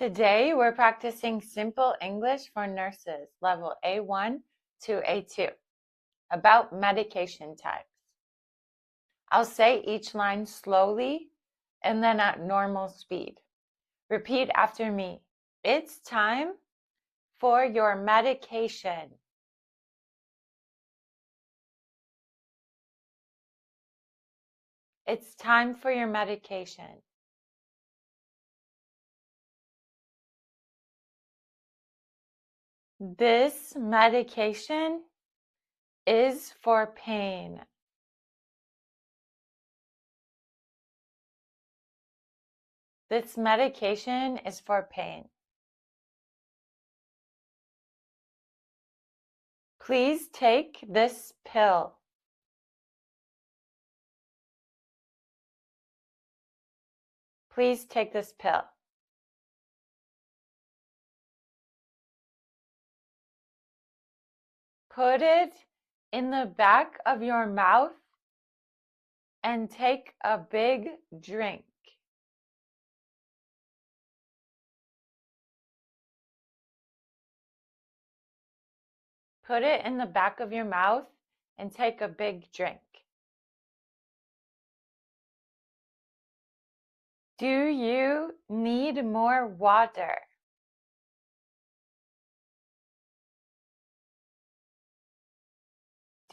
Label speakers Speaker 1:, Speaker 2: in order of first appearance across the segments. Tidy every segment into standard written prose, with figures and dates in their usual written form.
Speaker 1: Today, we're practicing Simple English for Nurses, level A1 to A2, about medication types. I'll say each line slowly and then at normal speed. Repeat after me. It's time for your medication. It's time for your medication. This medication is for pain. This medication is for pain. Please take this pill. Please take this pill. Put it in the back of your mouth and take a big drink. Put it in the back of your mouth and take a big drink. Do you need more water?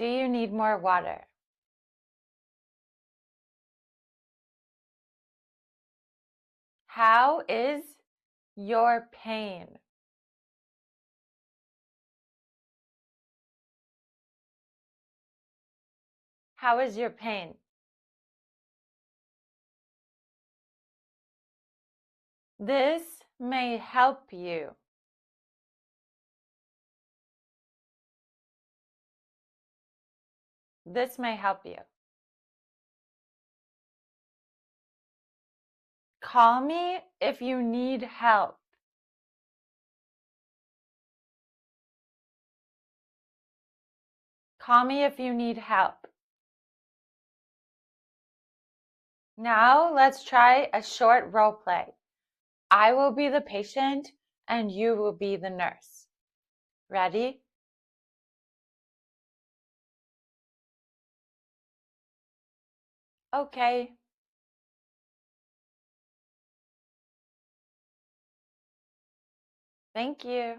Speaker 1: Do you need more water? How is your pain? How is your pain? This may help you. This may help you. Call me if you need help. Call me if you need help. Now let's try a short role play. I will be the patient and you will be the nurse. Ready? Okay. Thank you.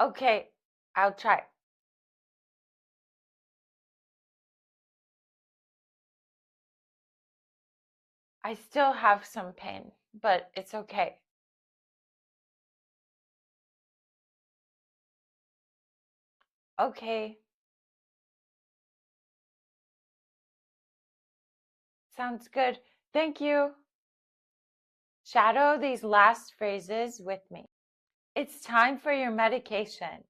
Speaker 1: Okay, I'll try. I still have some pain, but it's okay. Okay. Sounds good. Thank you. Shadow these last phrases with me. It's time for your medication.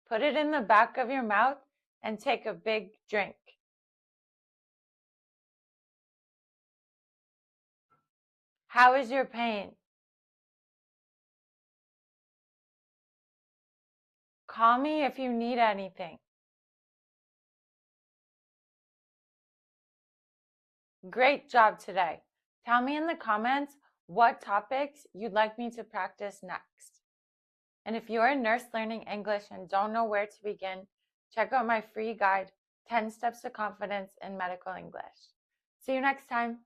Speaker 1: Put it in the back of your mouth and take a big drink. How is your pain? Call me if you need anything. Great job today. Tell me in the comments what topics you'd like me to practice next. And if you're a nurse learning English and don't know where to begin, check out my free guide, 10 Steps to Confidence in Medical English. See you next time.